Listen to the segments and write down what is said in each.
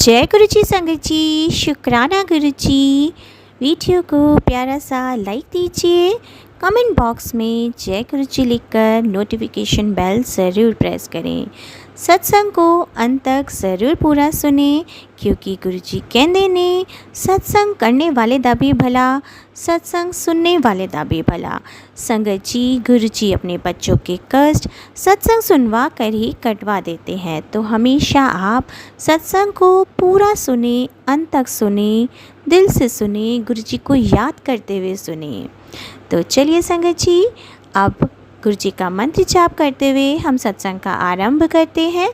जय गुरु जी संगत जी, शुक्राना गुरु जी। वीडियो को प्यारा सा लाइक दीजिए, कमेंट बॉक्स में जय गुरु जी लिखकर नोटिफिकेशन बेल ज़रूर प्रेस करें। सत्संग को अंत तक ज़रूर पूरा सुने, क्योंकि गुरु जी कहते ने सत्संग करने वाले दा भी भला, सत्संग सुनने वाले दा भी भला। संगत जी, गुरु जी अपने बच्चों के कष्ट सत्संग सुनवा कर ही कटवा देते हैं, तो हमेशा आप सत्संग को पूरा सुने, अंत तक सुने, दिल से सुने, गुरु जी को याद करते हुए सुने। तो चलिए संगत जी, अब गुरु जी का मंत्र जाप करते हुए हम सत्संग का आरंभ करते हैं।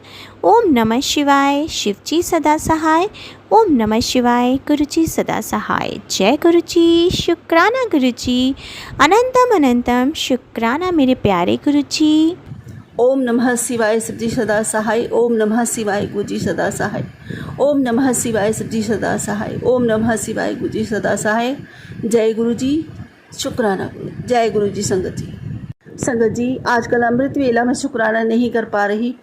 ओम नमः शिवाय, शिव जी सदा सहाय। ओम नमः शिवाय, गुरु जी सदा सहाय। जय गुरु जी, शुक्राना गुरु जी, अनंतम अनंतम शुक्राना मेरे प्यारे गुरु जी। ओम नमः शिवाय, शिव जी सदा सहाय। ओम नमः शिवाय, गुरु जी सदा सहाय। ओम नमः शिवाय, शिव जी सदा सहाय। ओम नमः शिवाय, गुरु जी सदा सहाय। जय गुरु जी, शुक्राना। जय गुरु जी। संगत जी, आजकल अमृत वेला में शुक्राना नहीं कर पा रही,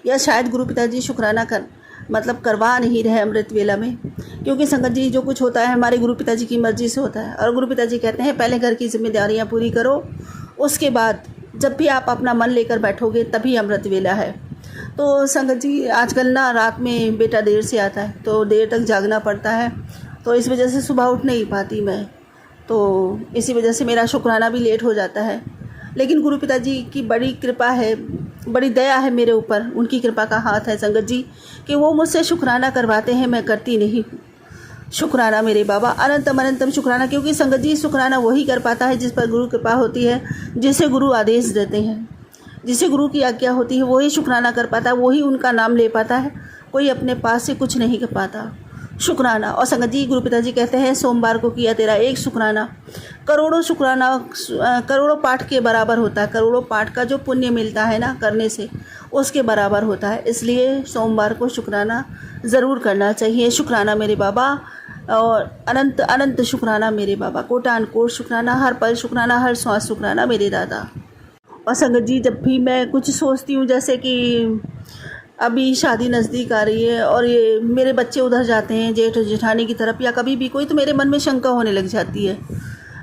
या शायद गुरु पिताजी शुक्राना करवा नहीं रहे अमृत वेला में, क्योंकि संगत जी जो कुछ होता है हमारे गुरु पिताजी की मर्ज़ी से होता है। और गुरु पिताजी कहते हैं पहले घर की जिम्मेदारियां पूरी करो, उसके बाद जब भी आप अपना मन लेकर बैठोगे तभी अमृत वेला है। तो संगत जी, आजकल ना रात में बेटा देर से आता है तो देर तक जागना पड़ता है, तो इस वजह से सुबह उठ नहीं पाती मैं, तो इसी वजह से मेरा शुक्राना भी लेट हो जाता है। लेकिन गुरु पिताजी की बड़ी कृपा है, बड़ी दया है मेरे ऊपर, उनकी कृपा का हाथ है संगत जी, कि वो मुझसे शुक्राना करवाते हैं, मैं करती नहीं हूँ। शुक्राना मेरे बाबा, अनंतम अनंतम शुक्राना। क्योंकि संगत जी, शुक्राना वही कर पाता है जिस पर गुरु कृपा होती है, जिसे गुरु आदेश देते हैं, जिसे गुरु की आज्ञा होती है, वही शुक्राना कर पाता है, वही उनका नाम ले पाता है। कोई अपने पास से कुछ नहीं कर पाता। शुक्राना। और संगत जी, गुरु पिताजी कहते हैं सोमवार को किया तेरा एक शुक्राना करोड़ों शुक्राना, करोड़ों पाठ के बराबर होता है। करोड़ों पाठ का जो पुण्य मिलता है ना करने से, उसके बराबर होता है। इसलिए सोमवार को शुक्राना ज़रूर करना चाहिए। शुक्राना मेरे बाबा, और अनंत अनंत शुक्राना मेरे बाबा। कोटान कोट शुक्राना, हर पल शुक्राना, हर श्वास शुक्राना मेरे दादा। और संगत जी, जब भी मैं कुछ सोचती हूँ, जैसे कि अभी शादी नज़दीक आ रही है और ये मेरे बच्चे उधर जाते हैं जेठ जेठानी की तरफ, या कभी भी कोई, तो मेरे मन में शंका होने लग जाती है।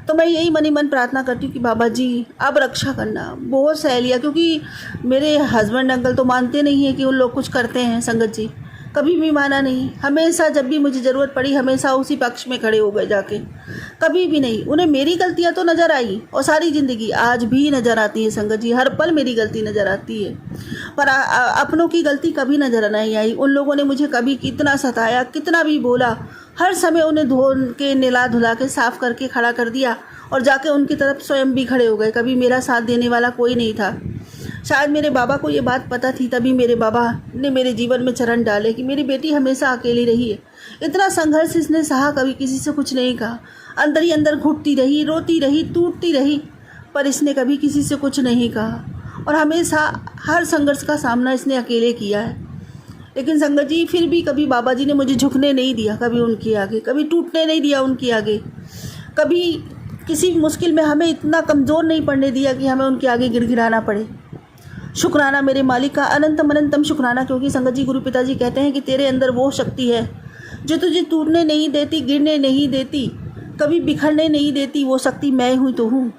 तो मैं यही मनी मन प्रार्थना करती हूँ कि बाबा जी अब रक्षा करना। बहुत सहेलियाँ, क्योंकि मेरे हस्बैंड अंकल तो मानते नहीं हैं कि उन लोग कुछ करते हैं संगत जी, कभी भी माना नहीं। हमेशा जब भी मुझे ज़रूरत पड़ी हमेशा उसी पक्ष में खड़े हो गए जाके, कभी भी नहीं। उन्हें मेरी गलतियां तो नज़र आई, और सारी ज़िंदगी आज भी नज़र आती है संगत जी, हर पल मेरी गलती नज़र आती है, पर अपनों की गलती कभी नज़र नहीं आई। उन लोगों ने मुझे कभी कितना सताया, कितना भी बोला, हर समय उन्हें धो के नहला धुला के साफ़ करके खड़ा कर दिया, और जाके उनकी तरफ स्वयं भी खड़े हो गए। कभी मेरा साथ देने वाला कोई नहीं था। शायद मेरे बाबा को ये बात पता थी, तभी मेरे बाबा ने मेरे जीवन में चरण डाले कि मेरी बेटी हमेशा अकेली रही है। इतना संघर्ष इसने सहा, कभी किसी से कुछ नहीं कहा, अंदर ही अंदर घुटती रही, रोती रही, टूटती रही, पर इसने कभी किसी से कुछ नहीं कहा। और हमेशा हर संघर्ष का सामना इसने अकेले किया है। लेकिन संगत जी, फिर भी कभी बाबा जी ने मुझे झुकने नहीं दिया, कभी उनके आगे, कभी टूटने नहीं दिया उनके आगे, कभी किसी मुश्किल में हमें इतना कमज़ोर नहीं पड़ने दिया कि हमें उनके आगे गिड़गिड़ाना पड़े। शुक्राना मेरे मालिक का, अनंतम अनंतम शुक्राना। क्योंकि संगत जी, गुरु पिताजी कहते हैं कि तेरे अंदर वो शक्ति है जो तुझे टूटने नहीं देती, गिरने नहीं देती, कभी बिखरने नहीं देती। वो शक्ति मैं हूँ, तो हूँ,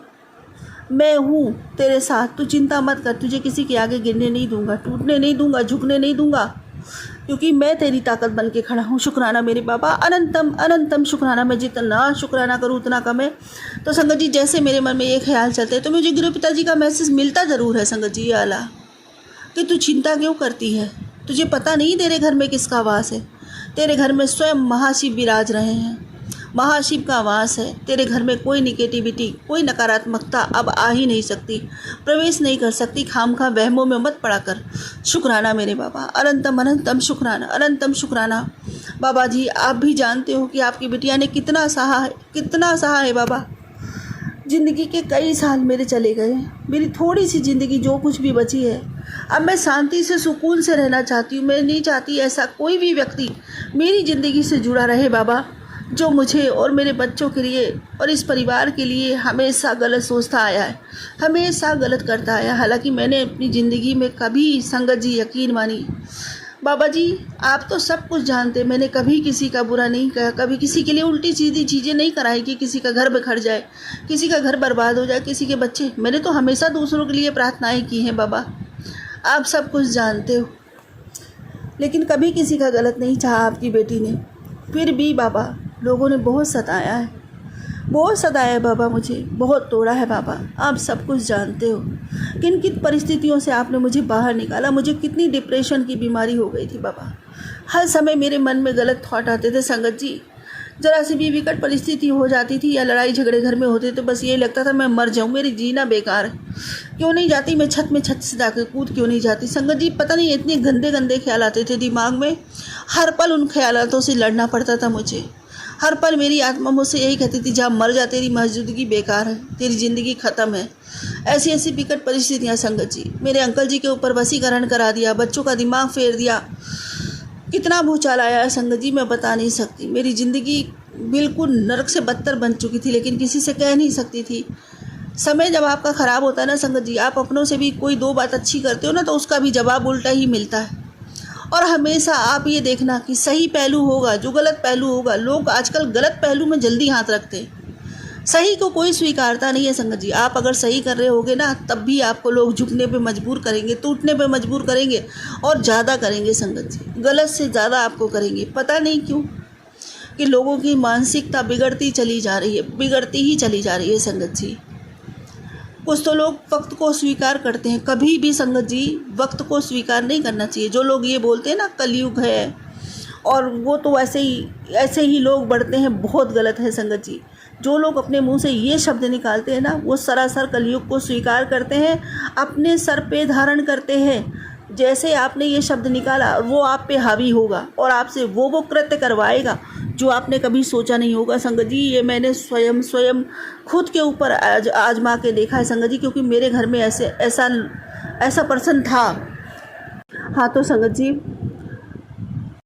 मैं हूँ तेरे साथ। तू चिंता मत कर, तुझे किसी के आगे गिरने नहीं दूंगा, टूटने नहीं दूंगा, झुकने नहीं दूंगा, क्योंकि मैं तेरी ताकत बन के खड़ा हूँ। शुक्राना मेरे बाबा, अनंतम अनंतम शुक्राना। मैं जितना शुक्राना करूँ उतना कम है। तो संगत जी, जैसे मेरे मन में ये ख्याल चलते हैं, तो मुझे गुरु पिताजी का मैसेज मिलता ज़रूर है संगत जी, आला कि तू चिंता क्यों करती है, तुझे पता नहीं तेरे घर में किसका वास है। तेरे घर में स्वयं महाशिव विराज रहे हैं, महाशिव का वास है। तेरे घर में कोई निगेटिविटी, कोई नकारात्मकता अब आ ही नहीं सकती, प्रवेश नहीं कर सकती। खामखा वहमों में मत पड़ा कर। शुक्राना मेरे बाबा, अनंतम अनंतम शुक्राना, अनंतम शुक्राना। बाबा जी, आप भी जानते हो कि आपकी बिटिया ने कितना सहा है, कितना सहा है बाबा। ज़िंदगी के कई साल मेरे चले गए, मेरी थोड़ी सी ज़िंदगी जो कुछ भी बची है, अब मैं शांति से सुकून से रहना चाहती हूँ। मैं नहीं चाहती ऐसा कोई भी व्यक्ति मेरी ज़िंदगी से जुड़ा रहे बाबा, जो मुझे और मेरे बच्चों के लिए और इस परिवार के लिए हमेशा गलत सोचता आया है, हमेशा गलत करता आया। हालांकि मैंने अपनी ज़िंदगी में कभी संगत जी यकीन मानी, बाबा जी आप तो सब कुछ जानते, मैंने कभी किसी का बुरा नहीं कहा, कभी किसी के लिए उल्टी सीधी चीज़ें नहीं कराई कि किसी का घर बिखर जाए, किसी का घर बर्बाद हो जाए, किसी के बच्चे, मैंने तो हमेशा दूसरों के लिए प्रार्थनाएं की हैं बाबा, आप सब कुछ जानते हो। लेकिन कभी किसी का गलत नहीं चाहा आपकी बेटी ने, फिर भी बाबा लोगों ने बहुत सताया है, बहुत सताया है बाबा, मुझे बहुत तोड़ा है बाबा, आप सब कुछ जानते हो। किन किन परिस्थितियों से आपने मुझे बाहर निकाला, मुझे कितनी डिप्रेशन की बीमारी हो गई थी बाबा, हर समय मेरे मन में गलत थॉट आते थे संगत जी। ज़रा सी भी विकट परिस्थिति हो जाती थी या लड़ाई झगड़े घर में होते तो बस ये लगता था मैं मर जाऊँ, मेरी जीना बेकार है, क्यों नहीं जाती मैं छत में छत से जाकर कूद क्यों नहीं जाती। संगत जी पता नहीं इतने गंदे गंदे ख्याल आते थे दिमाग में, हर पल उन ख्यालों से लड़ना पड़ता था मुझे। हर पल मेरी आत्मा मुझसे यही कहती थी जहाँ मर जा तेरी मौजूदगी बेकार है, तेरी ज़िंदगी ख़त्म है। ऐसी ऐसी विकट परिस्थितियाँ संगत जी, मेरे अंकल जी के ऊपर वशीकरण करा दिया, बच्चों का दिमाग फेर दिया, कितना भूचाल आया है संगत जी मैं बता नहीं सकती। मेरी ज़िंदगी बिल्कुल नरक से बदतर बन चुकी थी, लेकिन किसी से कह नहीं सकती थी। समय जब आपका ख़राब होता है ना संगत जी, आप अपनों से भी कोई दो बात अच्छी करते हो ना तो उसका भी जवाब उल्टा ही मिलता है। और हमेशा आप ये देखना कि सही पहलू होगा जो गलत पहलू होगा, लोग आजकल गलत पहलू में जल्दी हाथ रखते हैं, सही को कोई स्वीकारता नहीं है संगत जी। आप अगर सही कर रहे होगे ना तब भी आपको लोग झुकने पे मजबूर करेंगे, टूटने पे मजबूर करेंगे और ज़्यादा करेंगे संगत जी, गलत से ज़्यादा आपको करेंगे। पता नहीं क्यों कि लोगों की मानसिकता बिगड़ती चली जा रही है, बिगड़ती ही चली जा रही है संगत जी। कुछ तो लोग वक्त को स्वीकार करते हैं, कभी भी संगत जी वक्त को स्वीकार नहीं करना चाहिए। जो लोग ये बोलते हैं ना कलयुग है और वो तो ऐसे ही लोग बढ़ते हैं, बहुत गलत है संगत जी। जो लोग अपने मुंह से ये शब्द निकालते हैं ना वो सरासर कलयुग को स्वीकार करते हैं, अपने सर पे धारण करते हैं। जैसे आपने ये शब्द निकाला वो आप पे हावी होगा और आपसे वो कृत्य करवाएगा जो आपने कभी सोचा नहीं होगा संगत जी। ये मैंने स्वयं खुद के ऊपर आजमा के देखा है संगत जी, क्योंकि मेरे घर में ऐसा पर्सन था। हाँ तो संगत जी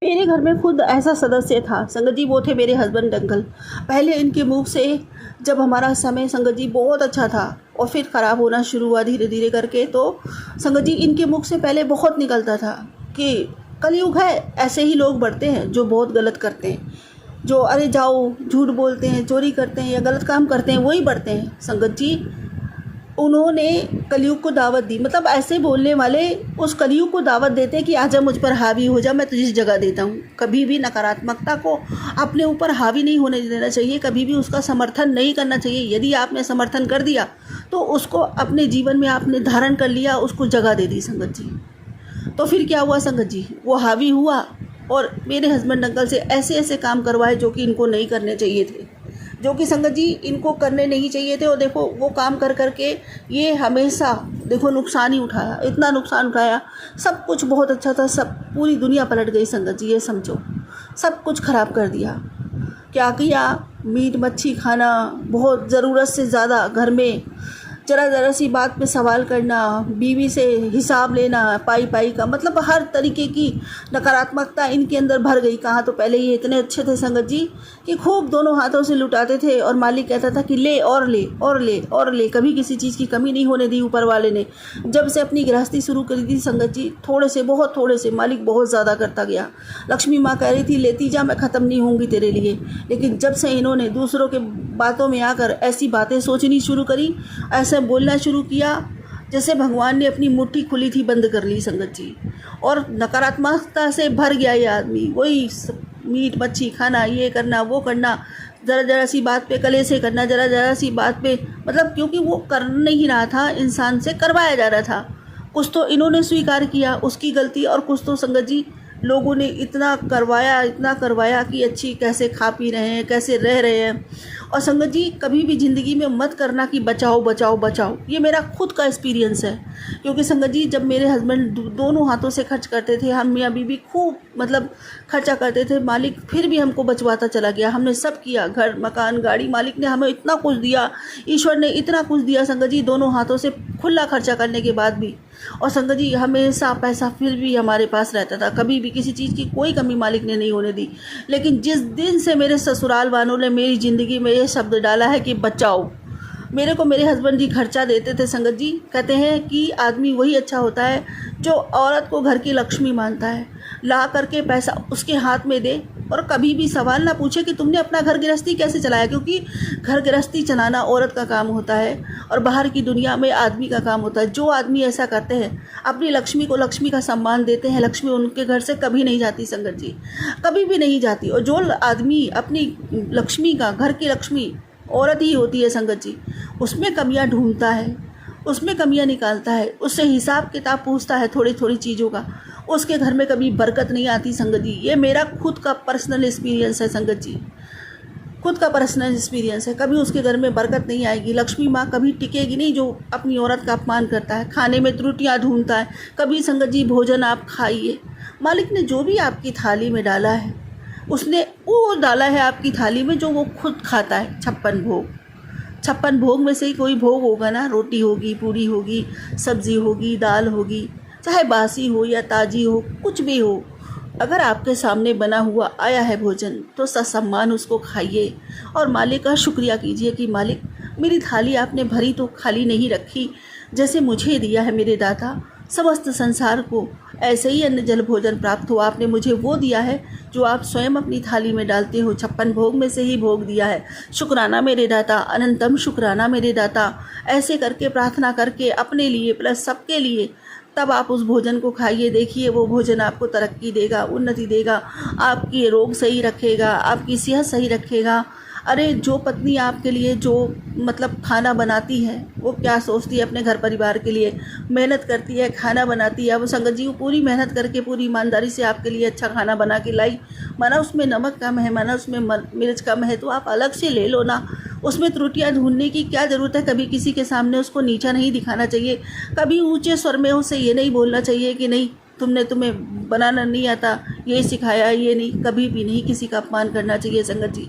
मेरे घर में खुद ऐसा सदस्य था संगत जी, वो थे मेरे हस्बैंड अंकल। पहले इनके मुख से जब हमारा समय संगत जी बहुत अच्छा था और फिर ख़राब होना शुरू हुआ धीरे धीरे करके, तो संगत जी इनके मुख से पहले बहुत निकलता था कि कलयुग है, ऐसे ही लोग बढ़ते हैं जो बहुत गलत करते हैं, जो अरे जाओ झूठ बोलते हैं, चोरी करते हैं या गलत काम करते हैं वही बढ़ते हैं संगत जी। उन्होंने कलयुग को दावत दी, मतलब ऐसे बोलने वाले उस कलयुग को दावत देते हैं कि आजा मुझ पर हावी हो जा, मैं तुझे जगह देता हूँ। कभी भी नकारात्मकता को अपने ऊपर हावी नहीं होने देना चाहिए, कभी भी उसका समर्थन नहीं करना चाहिए। यदि आपने समर्थन कर दिया तो उसको अपने जीवन में आपने धारण कर लिया, उसको जगह दे दी संगत जी। तो फिर क्या हुआ संगत जी, वो हावी हुआ और मेरे हस्बैंड अंकल से ऐसे ऐसे काम करवाए जो कि इनको नहीं करने चाहिए थे, जो कि संगत जी इनको करने नहीं चाहिए थे। और देखो वो काम कर करके ये हमेशा देखो नुकसान ही उठाया, इतना नुकसान उठाया। सब कुछ बहुत अच्छा था, सब पूरी दुनिया पलट गई संगत जी, ये समझो सब कुछ ख़राब कर दिया। क्या किया, मीट मच्छी खाना, बहुत ज़रूरत से ज़्यादा घर में ज़रा सी बात पे सवाल करना, बीवी से हिसाब लेना पाई का, मतलब हर तरीके की नकारात्मकता इनके अंदर भर गई। कहाँ तो पहले ये इतने अच्छे थे संगत जी कि खूब दोनों हाथों से लुटाते थे और मालिक कहता था कि ले और ले और ले और ले, कभी किसी चीज़ की कमी नहीं होने दी ऊपर वाले ने। जब से अपनी गृहस्थी शुरू करी थी संगत जी, बहुत थोड़े से मालिक बहुत ज़्यादा करता गया। लक्ष्मी माँ कह रही थी लेती जा, मैं ख़त्म नहीं होंगी तेरे लिए। लेकिन जब से इन्होंने दूसरों के बातों में आकर ऐसी बातें सोचनी शुरू करी, ऐसे बोलना शुरू किया जैसे भगवान ने अपनी मुट्ठी खुली थी बंद कर ली संगत जी, और नकारात्मकता से भर गया ये आदमी। वही मीट मच्छी खाना, ये करना वो करना, ज़रा सी बात पे कलेसे करना, ज़रा सी बात पे, मतलब क्योंकि वो कर नहीं रहा था, इंसान से करवाया जा रहा था। कुछ तो इन्होंने स्वीकार किया उसकी गलती, और कुछ तो संगत जी लोगों ने इतना करवाया कि अच्छी कैसे खा पी रहे हैं, कैसे रह रहे हैं। और संगत जी कभी भी ज़िंदगी में मत करना कि बचाओ बचाओ बचाओ, ये मेरा खुद का एक्सपीरियंस है। क्योंकि संगत जी जब मेरे हस्बैंड दोनों हाथों से खर्च करते थे, हम मियाँ बीवी खूब मतलब खर्चा करते थे, मालिक फिर भी हमको बचवाता चला गया। हमने सब किया, घर मकान गाड़ी, मालिक ने हमें इतना कुछ दिया, ईश्वर ने इतना कुछ दिया संगत जी, दोनों हाथों से खुला खर्चा करने के बाद भी। और संगत जी हमेशा पैसा फिर भी हमारे पास रहता था, कभी भी किसी चीज़ की कोई कमी मालिक ने नहीं होने दी। लेकिन जिस दिन से मेरे ससुराल वालों ने मेरी ज़िंदगी में ये शब्द डाला है कि बचाओ, मेरे को मेरे हस्बैंड जी खर्चा देते थे संगत जी। कहते हैं कि आदमी वही अच्छा होता है जो औरत को घर की लक्ष्मी मानता है, ला करके पैसा उसके हाथ में दे और कभी भी सवाल ना पूछे कि तुमने अपना घर गृहस्थी कैसे चलाया, क्योंकि घर गृहस्थी चलाना औरत का काम होता है और बाहर की दुनिया में आदमी का काम होता है। जो आदमी ऐसा करते हैं, अपनी लक्ष्मी को लक्ष्मी का सम्मान देते हैं, लक्ष्मी उनके घर से कभी नहीं जाती संगत जी, कभी भी नहीं जाती। और जो आदमी अपनी लक्ष्मी का, घर की लक्ष्मी औरत ही होती है संगत जी, उसमें कमियां ढूंढता है, उसमें कमियां निकालता है, उससे हिसाब किताब पूछता है थोड़ी थोड़ी चीज़ों का, उसके घर में कभी बरकत नहीं आती संगत जी। ये मेरा खुद का पर्सनल एक्सपीरियंस है संगत जी, खुद का पर्सनल एक्सपीरियंस है। कभी उसके घर में बरकत नहीं आएगी, लक्ष्मी माँ कभी टिकेगी नहीं जो अपनी औरत का अपमान करता है, खाने में त्रुटियाँ ढूंढता है। कभी संगत जी भोजन आप खाइए, मालिक ने जो भी आपकी थाली में डाला है, उसने वो डाला है आपकी थाली में जो वो खुद खाता है। 56 भोग, 56 भोग में से ही कोई भोग होगा ना, रोटी होगी, पूरी होगी, सब्जी होगी, दाल होगी, चाहे बासी हो या ताज़ी हो, कुछ भी हो, अगर आपके सामने बना हुआ आया है भोजन तो ससम्मान उसको खाइए और मालिक का शुक्रिया कीजिए कि मालिक मेरी थाली आपने भरी तो खाली नहीं रखी, जैसे मुझे दिया है मेरे दाता, समस्त संसार को ऐसे ही अन्न जल भोजन प्राप्त हो। आपने मुझे वो दिया है जो आप स्वयं अपनी थाली में डालते हो, 56 भोग में से ही भोग दिया है। शुक्राना मेरे दाता, अनंतम शुक्राना मेरे दाता। ऐसे करके प्रार्थना करके अपने लिए प्लस सबके लिए तब आप उस भोजन को खाइए। देखिए वो भोजन आपको तरक्की देगा, उन्नति देगा, आपकी रोग सही रखेगा, आपकी सेहत सही रखेगा। अरे जो पत्नी आपके लिए जो मतलब खाना बनाती है, वो क्या सोचती है अपने घर परिवार के लिए, मेहनत करती है, खाना बनाती है, वो संगत जी वो पूरी मेहनत करके पूरी ईमानदारी से आपके लिए अच्छा खाना बना के लाई, माना उसमें नमक कम है, माना उसमें मिर्च कम है, तो आप अलग से ले लो ना। उसमें त्रुटियां ढूंढने की क्या ज़रूरत है। कभी किसी के सामने उसको नीचा नहीं दिखाना चाहिए, कभी ऊंचे स्वर में उससे ये नहीं बोलना चाहिए कि नहीं तुम्हें बनाना नहीं आता, ये सिखाया, ये नहीं, कभी भी नहीं किसी का अपमान करना चाहिए संगत जी।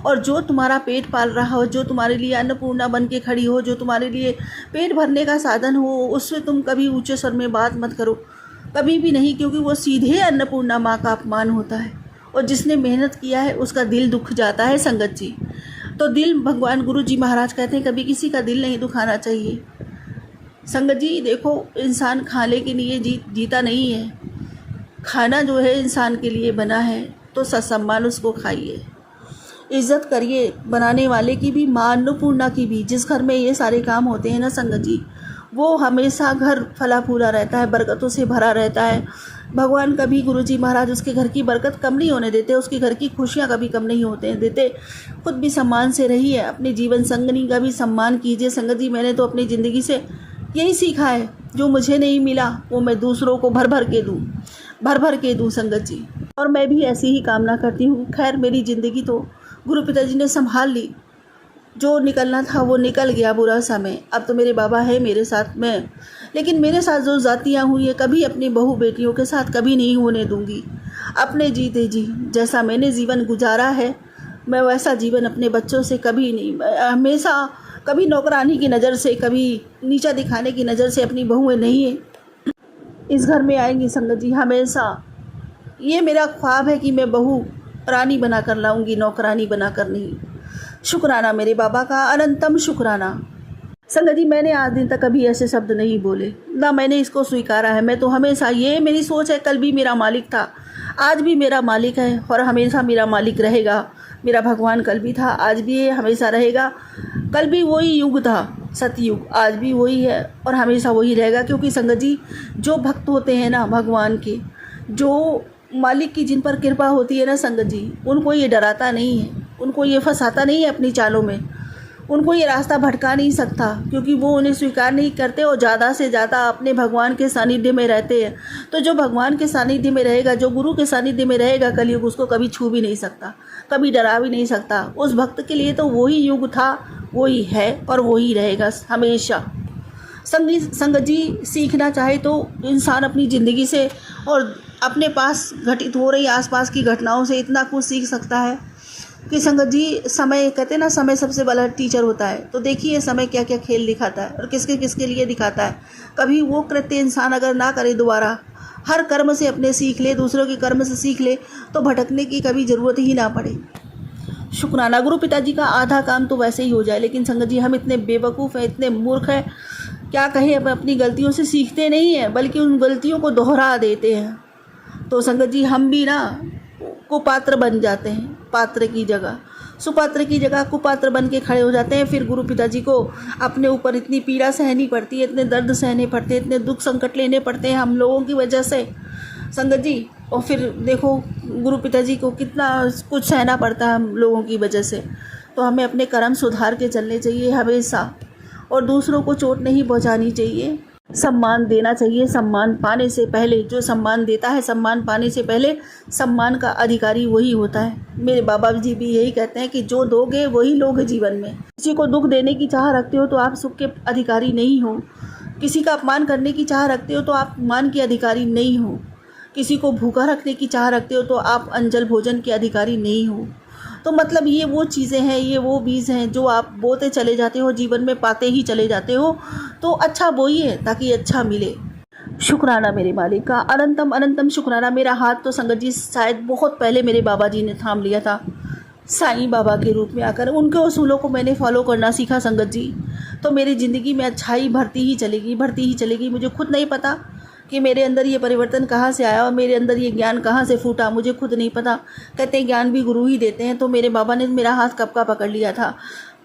और जो तुम्हारा पेट पाल रहा हो, जो तुम्हारे लिए अन्नपूर्णा बन के खड़ी हो, जो तुम्हारे लिए पेट भरने का साधन हो, उससे तुम कभी ऊंचे स्वर में बात मत करो, कभी भी नहीं, क्योंकि वो सीधे अन्नपूर्णा माँ का अपमान होता है। और जिसने मेहनत किया है उसका दिल दुख जाता है संगत जी। तो दिल, भगवान गुरु जी महाराज कहते हैं कभी किसी का दिल नहीं दुखाना चाहिए संगत जी। देखो इंसान खाने के लिए जीता नहीं है, खाना जो है इंसान के लिए बना है, तो ससम्मान उसको खाइए, इज्जत करिए बनाने वाले की भी, माँ अन्नपूर्णा की भी। जिस घर में ये सारे काम होते हैं ना संगत जी, वो हमेशा घर फला फूला रहता है, बरकतों से भरा रहता है। भगवान कभी गुरु जी महाराज उसके घर की बरकत कम नहीं होने देते, उसके घर की खुशियाँ कभी कम नहीं होते देते। खुद भी सम्मान से रहिए, अपने जीवन संगनी का भी सम्मान कीजिए संगत जी। मैंने तो अपनी ज़िंदगी से यही सीखा है, जो मुझे नहीं मिला वो मैं दूसरों को भर भर के दूँ संगत जी। और मैं भी ऐसी ही कामना करती हूँ। खैर मेरी ज़िंदगी तो गुरु पिताजी ने संभाल ली, जो निकलना था वो निकल गया बुरा समय। अब तो मेरे बाबा है मेरे साथ में, लेकिन मेरे साथ जो जातियाँ हुई है कभी अपनी बहू बेटियों के साथ कभी नहीं होने दूंगी। अपने जीते जी जैसा मैंने जीवन गुजारा है, मैं वैसा जीवन अपने बच्चों से कभी नहीं, हमेशा कभी नौकरानी की नज़र से, कभी नीचा दिखाने की नज़र से अपनी बहुएं नहीं इस घर में आएंगी संगत जी। हमेशा ये मेरा ख्वाब है कि मैं बहू रानी बना कर लाऊंगी, नौकरानी बना कर नहीं। शुक्राना मेरे बाबा का, अनंतम शुक्राना संगत जी। मैंने आज दिन तक कभी ऐसे शब्द नहीं बोले, ना मैंने इसको स्वीकारा है। मैं तो हमेशा, ये मेरी सोच है, कल भी मेरा मालिक था, आज भी मेरा मालिक है और हमेशा मेरा मालिक रहेगा। मेरा भगवान कल भी था, आज भी है, हमेशा रहेगा। कल भी वही युग था, सतयुग, आज भी वही है और हमेशा वही रहेगा। क्योंकि संगत जी जो भक्त होते हैं ना भगवान के, जो मालिक की जिन पर कृपा होती है ना संगत जी, उनको ये डराता नहीं है, उनको ये फंसाता नहीं है अपनी चालों में, उनको ये रास्ता भटका नहीं सकता, क्योंकि वो उन्हें स्वीकार नहीं करते और ज़्यादा से ज़्यादा अपने भगवान के सानिध्य में रहते हैं। तो जो भगवान के सानिध्य में रहेगा, जो गुरु के सानिध्य में रहेगा, कलयुग उसको कभी छू भी नहीं सकता, कभी डरा भी नहीं सकता। उस भक्त के लिए तो वही युग था, वही है और वही रहेगा हमेशा। संगत जी सीखना चाहे तो इंसान अपनी ज़िंदगी से और अपने पास घटित हो रही आसपास की घटनाओं से इतना कुछ सीख सकता है कि संगत जी समय, कहते हैं ना समय सबसे बड़ा टीचर होता है। तो देखिए समय क्या क्या खेल दिखाता है और किसके किसके लिए दिखाता है। कभी वो कृत्य इंसान अगर ना करे दोबारा, हर कर्म से अपने सीख ले, दूसरों के कर्म से सीख ले, तो भटकने की कभी ज़रूरत ही ना पड़े। शुक्राना। गुरु पिताजी का आधा काम तो वैसे ही हो जाए, लेकिन संगत जी हम इतने बेवकूफ़ हैं, इतने मूर्ख हैं, क्या कहें, अब अपनी गलतियों से सीखते नहीं हैं बल्कि उन गलतियों को दोहरा देते हैं। तो संगत जी हम भी ना कुपात्र बन जाते हैं, पात्र की जगह सुपात्र की जगह कुपात्र बन के खड़े हो जाते हैं। फिर गुरु पिताजी को अपने ऊपर इतनी पीड़ा सहनी पड़ती है, इतने दर्द सहने पड़ते हैं, इतने दुख संकट लेने पड़ते हैं हम लोगों की वजह से संगत जी। और फिर देखो गुरु पिताजी को कितना कुछ सहना पड़ता है हम लोगों की वजह से। तो हमें अपने कर्म सुधार के चलने चाहिए हमेशा, और दूसरों को चोट नहीं पहुंचानी चाहिए। सम्मान देना चाहिए, सम्मान पाने से पहले। जो सम्मान देता है, सम्मान पाने से पहले सम्मान का अधिकारी वही होता है। मेरे बाबा जी भी यही कहते हैं कि जो दोगे वही लोगे जीवन में। किसी को दुख देने की चाह रखते हो तो आप सुख के अधिकारी नहीं हो। किसी का अपमान करने की चाह रखते हो तो आप मान के अधिकारी नहीं हो। किसी को भूखा रखने की चाह रखते हो तो आप अंजल भोजन के अधिकारी नहीं हो। तो मतलब ये वो चीज़ें हैं, ये वो बीज हैं जो आप बोते चले जाते हो, जीवन में पाते ही चले जाते हो। तो अच्छा बोइए ताकि अच्छा मिले। शुक्राना मेरे मालिक का, अनंतम अनंतम शुक्राना। मेरा हाथ तो संगत जी शायद बहुत पहले मेरे बाबा जी ने थाम लिया था, साईं बाबा के रूप में आकर। उनके उसूलों को मैंने फॉलो करना सीखा संगत जी, तो मेरी ज़िंदगी में अच्छाई बढ़ती ही चलेगी, बढ़ती ही चलेगी। मुझे खुद नहीं पता कि मेरे अंदर ये परिवर्तन कहाँ से आया और मेरे अंदर ये ज्ञान कहाँ से फूटा, मुझे खुद नहीं पता। कहते हैं ज्ञान भी गुरु ही देते हैं, तो मेरे बाबा ने मेरा हाथ कब का पकड़ लिया था,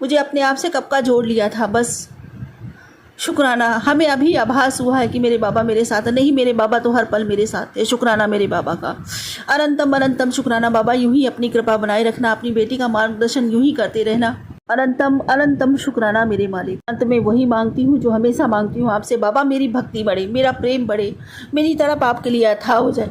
मुझे अपने आप से कब का जोड़ लिया था। बस शुक्राना। हमें अभी आभास हुआ है कि मेरे बाबा मेरे साथ नहीं, मेरे बाबा तो हर पल मेरे साथ है। शुक्राना मेरे बाबा का, अनंतम अनंतम शुक्राना। बाबा यूं ही अपनी कृपा बनाए रखना, अपनी बेटी का मार्गदर्शन यूं ही करते रहना। अनंतम अनंतम शुक्राना मेरे मालिक। अंत में वही मांगती हूँ जो हमेशा मांगती हूँ आपसे, बाबा मेरी भक्ति बढ़े, मेरा प्रेम बढ़े, मेरी तड़प आपके लिए अथाह हो जाए,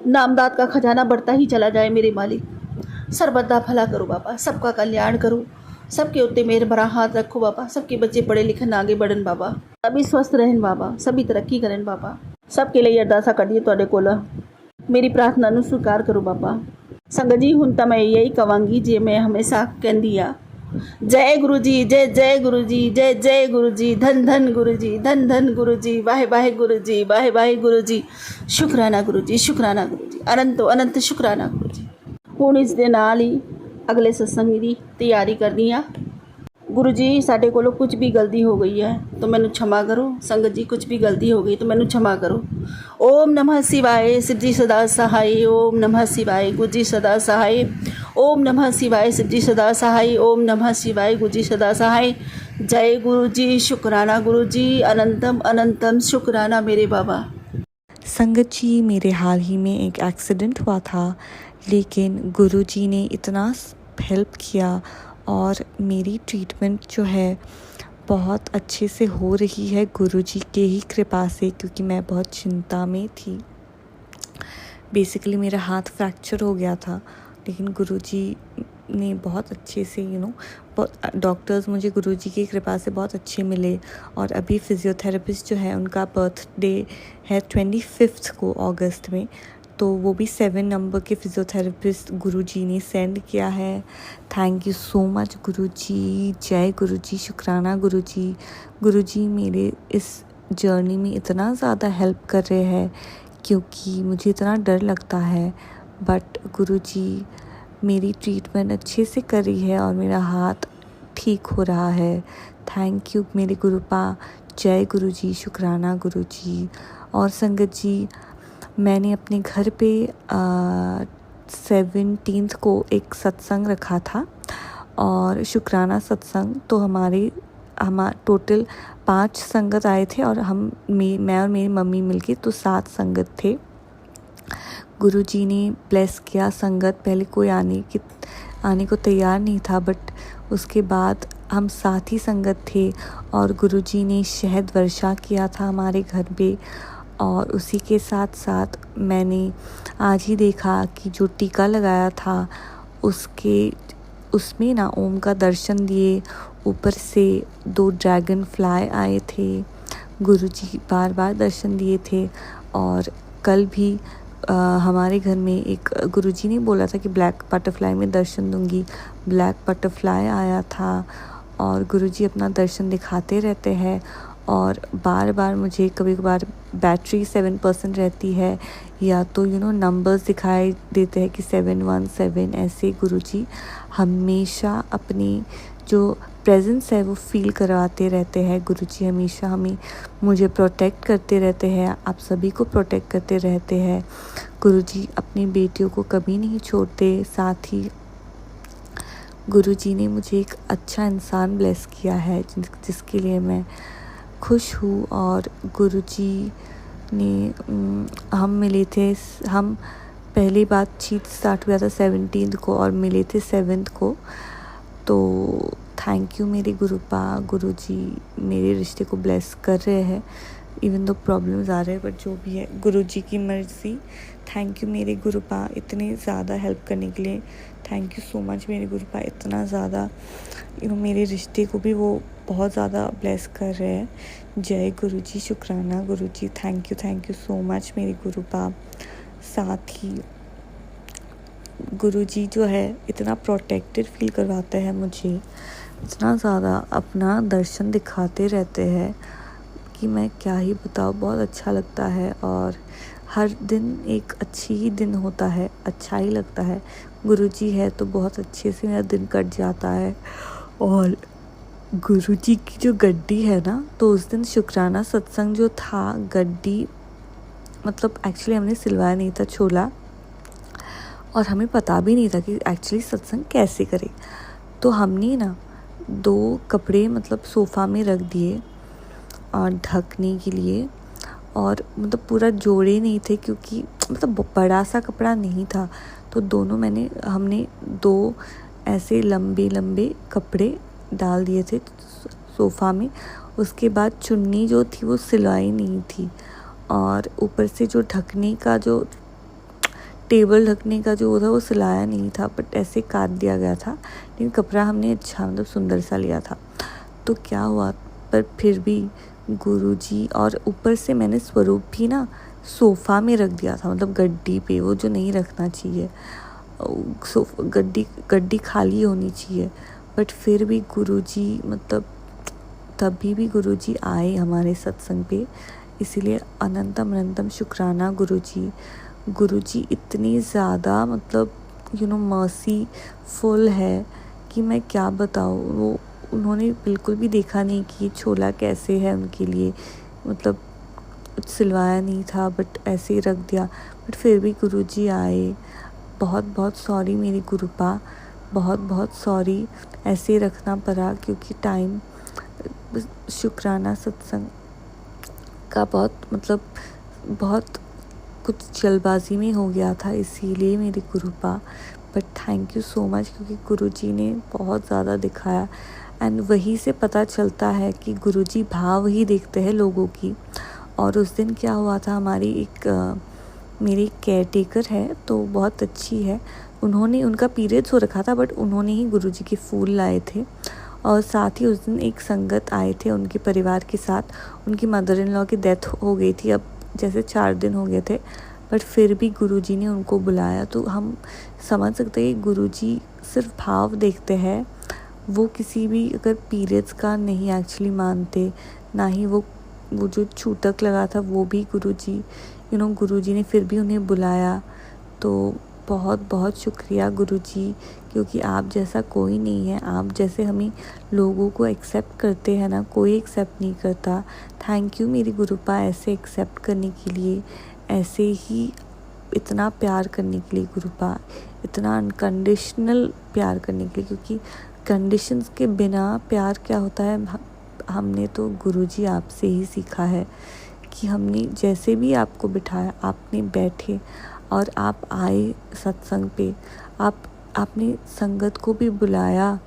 नामदाद का खजाना बढ़ता ही चला जाए मेरे मालिक। सर्वदा भला करो बाबा, सबका कल्याण करो, सबके उत्ते मेरे भरा हाथ रखो बाबा। सबके बच्चे पढ़े लिखन आगे बढ़न बाबा, सभी स्वस्थ रहन बाबा, सभी तरक्की करन बाबा। सबके लिए अरदासा करिए तुहाडे कोल, मेरी प्रार्थना नूं स्वीकार करो बाबा। संगत जी हुण तां मैं यही कवांगी जे मैं हमेशा कहंदी आ, जय गुरु जी, जय जय गुरु जी, जय जय गुरु जी, धन धन गुरु जी, धन धन गुरु जी, वाहे वाहे गुरु जी, वाहे वाहे गुरु जी। शुक्राना गुरु जी, शुक्राना गुरु जी, अनंतो अनंत शुक्राना गुरु जी। हुण इस दे नाल ही अगले सत्संग की तैयारी करनी आ। गुरु जी साडे कोलों कुछ भी गलती हो गई है तो मैनू क्षमा करो। संगत जी कुछ भी गलती हो गई तो मैनू क्षमा करो। ओम नमः शिवाय, शिव जी सदा सहाय। ओम नमः शिवाय, गुरु जी सदा सहाय। ओम नमः शिवाय, शिव जी सदा सहाय। ओम नमः शिवाय, गुरु जी सदा सहाय। जय गुरु जी, शुक्राना गुरु जी, अनंतम अनंतम शुक्राना मेरे बाबा। संगत जी मेरे हाल ही में एक एक्सीडेंट हुआ था, लेकिन गुरुजी ने इतना हेल्प किया और मेरी ट्रीटमेंट जो है बहुत अच्छे से हो रही है गुरुजी के ही कृपा से, क्योंकि मैं बहुत चिंता में थी। बेसिकली मेरा हाथ फ्रैक्चर हो गया था, लेकिन गुरुजी ने बहुत अच्छे से बहुत डॉक्टर्स मुझे गुरुजी की कृपा से बहुत अच्छे मिले। और अभी फिज़ियोथेरेपिस्ट जो है उनका बर्थडे है 25 को अगस्त में, तो वो भी 7 नंबर के फिज़ियोथेरेपिस्ट गुरुजी ने सेंड किया है। थैंक यू सो मच गुरुजी, जय गुरुजी, शुक्राना गुरुजी। गुरुजी मेरे इस जर्नी में इतना ज़्यादा हेल्प कर रहे हैं क्योंकि मुझे इतना डर लगता है, बट गुरुजी मेरी ट्रीटमेंट अच्छे से कर रही है और मेरा हाथ ठीक हो रहा है। थैंक यू मेरे गुरुपा, जय गुरुजी, शुक्राना गुरुजी। और संगत जी मैंने अपने घर पे 17 को एक सत्संग रखा था और शुक्राना सत्संग। तो हम टोटल 5 संगत आए थे और मैं और मेरी मम्मी मिलके तो 7 संगत थे। गुरुजी ने ब्लेस किया संगत। पहले कोई आने को तैयार नहीं था, बट उसके बाद हम 7 ही संगत थे और गुरुजी ने शहद वर्षा किया था हमारे घर पे। और उसी के साथ साथ मैंने आज ही देखा कि जो टीका लगाया था उसमें ना ओम का दर्शन दिए। ऊपर से 2 ड्रैगन फ्लाई आए थे, गुरुजी बार बार दर्शन दिए थे। और कल भी हमारे घर में एक गुरुजी ने बोला था कि ब्लैक बटरफ्लाई में दर्शन दूंगी, ब्लैक बटरफ्लाई आया था। और गुरुजी अपना दर्शन दिखाते रहते हैं और बार बार मुझे कभी कभार बैटरी 7% रहती है, या तो नंबर्स दिखाई देते हैं कि 717, ऐसे गुरुजी हमेशा अपनी जो प्रेजेंस है वो फील करवाते रहते हैं। गुरुजी हमेशा मुझे प्रोटेक्ट करते रहते हैं, आप सभी को प्रोटेक्ट करते रहते हैं। गुरुजी अपनी बेटियों को कभी नहीं छोड़ते। साथ ही गुरुजी ने मुझे एक अच्छा इंसान ब्लेस किया है जिसके लिए मैं खुश हूँ। और गुरुजी ने हम मिले थे, हम पहली बातचीत स्टार्ट हुआ था 17 को और मिले थे 7 को। तो थैंक यू मेरे गुरुजी मेरे रिश्ते को ब्लेस कर रहे हैं, इवन दो प्रॉब्लम्स आ रहे हैं, बट जो भी है गुरुजी की मर्ज़ी। थैंक यू मेरे गुरुपा इतने ज़्यादा हेल्प करने के लिए। थैंक यू सो मच मेरे गुरुपा, इतना ज़्यादा मेरे रिश्ते को भी वो बहुत ज़्यादा ब्लेस कर रहे हैं। जय गुरुजी, शुक्राना गुरुजी, थैंक यू सो मच मेरे गुरुपा। साथ ही गुरुजी जो है इतना प्रोटेक्टेड फील करवाते हैं मुझे, इतना ज़्यादा अपना दर्शन दिखाते रहते हैं कि मैं क्या ही बताऊँ, बहुत अच्छा लगता है। और हर दिन एक अच्छी ही दिन होता है, अच्छा ही लगता है। गुरुजी है तो बहुत अच्छे से मेरा दिन कट जाता है। और गुरुजी की जो गड्डी है ना, तो उस दिन शुक्राना सत्संग जो था, गड्डी मतलब एक्चुअली हमने सिलवाया नहीं था छोला, और हमें पता भी नहीं था कि एक्चुअली सत्संग कैसे करें। तो हमने ना 2 कपड़े मतलब सोफ़ा में रख दिए और ढकने के लिए, और मतलब पूरा जोड़े नहीं थे क्योंकि मतलब बड़ा सा कपड़ा नहीं था। तो हमने 2 ऐसे लंबे कपड़े डाल दिए थे सोफ़ा में। उसके बाद चुन्नी जो थी वो सिलाई नहीं थी, और ऊपर से जो ढकने का जो टेबल ढकने का जो था वो सिलाया नहीं था, बट ऐसे काट दिया गया था। लेकिन कपड़ा हमने अच्छा मतलब सुंदर सा लिया था। तो क्या हुआ, पर फिर भी गुरुजी, और ऊपर से मैंने स्वरूप भी ना सोफ़ा में रख दिया था, मतलब गड्डी पे, वो जो नहीं रखना चाहिए, गड्डी खाली होनी चाहिए। बट फिर भी गुरुजी मतलब तभी भी गुरुजी आए हमारे सत्संग पे, इसीलिए अनंतम शुक्राना गुरुजी इतनी ज़्यादा मतलब मर्सीफुल है कि मैं क्या बताऊँ। उन्होंने बिल्कुल भी देखा नहीं कि छोला कैसे है उनके लिए, मतलब सिलवाया नहीं था बट ऐसे ही रख दिया। बट फिर भी गुरुजी आए। बहुत सॉरी मेरी गुरुपा, बहुत सॉरी, ऐसे ही रखना पड़ा क्योंकि टाइम शुक्राना सत्संग का बहुत कुछ जल्दबाजी में हो गया था, इसीलिए मेरी गुरुपा। But thank you so much क्योंकि गुरुजी ने बहुत ज़्यादा दिखाया, एंड वहीं से पता चलता है कि गुरुजी भाव ही देखते हैं लोगों की। और उस दिन क्या हुआ था, मेरी केयर टेकर है तो बहुत अच्छी है, उनका पीरियड्स हो रखा था, बट उन्होंने ही गुरुजी के फूल लाए थे। और साथ ही उस दिन एक संगत आए थे उनके परिवार के साथ, उनकी मदर इन लॉ की डेथ हो गई थी, अब जैसे 4 दिन हो गए थे, बट फिर भी गुरुजी ने उनको बुलाया। तो हम समझ सकते हैं कि गुरुजी सिर्फ भाव देखते हैं, वो किसी भी अगर पीरियड्स का नहीं एक्चुअली मानते, ना ही वो जो छूतक लगा था वो भी गुरुजी ने फिर भी उन्हें बुलाया। तो बहुत शुक्रिया गुरुजी, क्योंकि आप जैसा कोई नहीं है, आप जैसे हमें लोगों को एक्सेप्ट करते हैं ना, कोई एक्सेप्ट नहीं करता। थैंक यू मेरी गुरुपा ऐसे एक्सेप्ट करने के लिए, ऐसे ही इतना प्यार करने के लिए गुरुपा, इतना अनकंडीशनल प्यार करने के लिए, क्योंकि कंडीशंस के बिना प्यार क्या होता है, हमने तो गुरुजी आपसे ही सीखा है कि हमने जैसे भी आपको बिठाया, आपने बैठे और आप आए सत्संग पे, आपने संगत को भी बुलाया।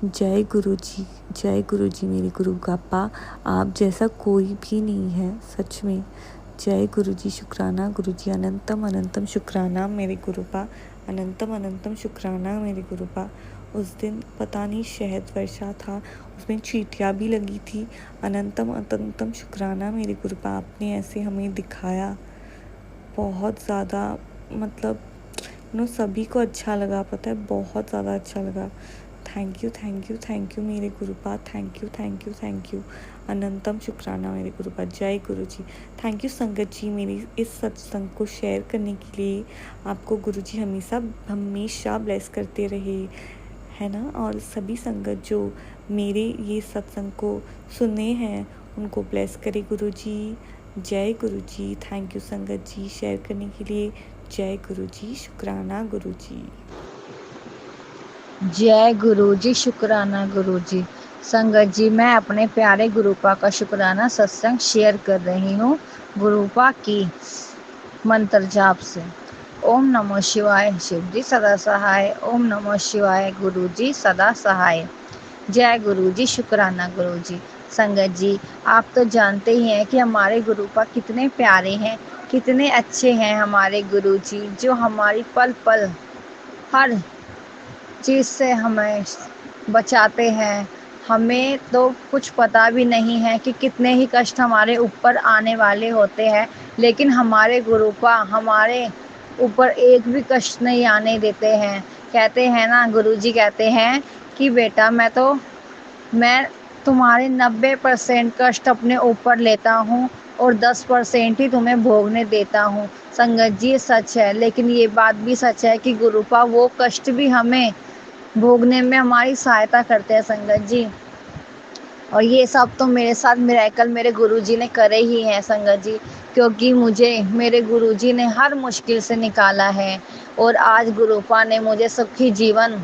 जय गुरुजी मेरे गुरुपापा, आप जैसा कोई भी नहीं है सच में। जय गुरुजी, शुक्राना गुरुजी, अनंतम शुक्राना मेरे गुरुपा, अनंतम शुक्राना मेरे गुरुपा। उस दिन पता नहीं शहद वर्षा था, उसमें चींटियाँ भी लगी थी। अनंतम शुक्राना मेरे गुरुपा, आपने ऐसे हमें दिखाया, बहुत ज़्यादा मतलब सभी को अच्छा लगा, पता है बहुत ज़्यादा अच्छा लगा। थैंक यू मेरे गुरुपाद, थैंक यू अनंतम शुक्राना मेरे गुरुपाद। जय गुरु जी। थैंक यू संगत जी मेरी इस सत्संग को शेयर करने के लिए। आपको गुरु जी हमेशा ब्लेस करते रहे, है ना। और सभी संगत जो मेरे ये सत्संग को सुने हैं उनको ब्लेस करे गुरु जी। जय गुरु जी। थैंक यू संगत जी शेयर करने के लिए। जय गुरु जी। शुक्राना गुरु जी। जय गुरु जी। शुक्राना गुरु जी। संगत जी, मैं अपने प्यारे गुरुपा का शुक्राना सत्संग शेयर कर रही हूँ गुरुपा की मंत्र जाप से। ओम नमः शिवाय। शिव जी सदा सहाय। ओम नमः शिवाय। गुरु जी सदा सहाय। जय गुरु जी। शुक्राना गुरु जी। संगत जी, आप तो जानते ही हैं कि हमारे गुरुपा कितने प्यारे हैं, कितने अच्छे हैं हमारे गुरु जी, जो हमारी पल पल हर चीज़ से हमें बचाते हैं। हमें तो कुछ पता भी नहीं है कि कितने ही कष्ट हमारे ऊपर आने वाले होते हैं, लेकिन हमारे गुरुपा हमारे ऊपर एक भी कष्ट नहीं आने देते हैं। कहते हैं ना, गुरुजी कहते हैं कि बेटा मैं तुम्हारे 90% कष्ट अपने ऊपर लेता हूँ और 10% ही तुम्हें भोगने देता हूँ। संगत जी, ये सच है, लेकिन ये बात भी सच है कि गुरुपा वो कष्ट भी हमें भोगने में हमारी सहायता करते हैं संगत जी। और ये सब तो मेरे साथ मिरेकल मेरे गुरुजी ने करे ही हैं संगत जी, क्योंकि मुझे मेरे गुरुजी ने हर मुश्किल से निकाला है और आज गुरुपा ने मुझे सुखी जीवन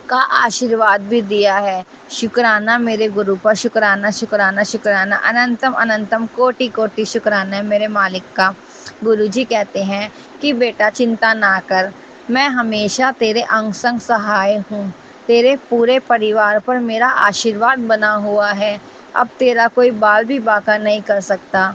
का आशीर्वाद भी दिया है। शुक्राना मेरे गुरुपा। शुक्राना शुक्राना शुक्राना अनंतम अनंतम कोटि कोटि शुक्राना है मेरे मालिक का। गुरुजी कहते हैं कि बेटा चिंता ना कर, मैं हमेशा तेरे अंग संग सहाय हूँ। तेरे पूरे परिवार पर मेरा आशीर्वाद बना हुआ है। अब तेरा कोई बाल भी बांका नहीं कर सकता,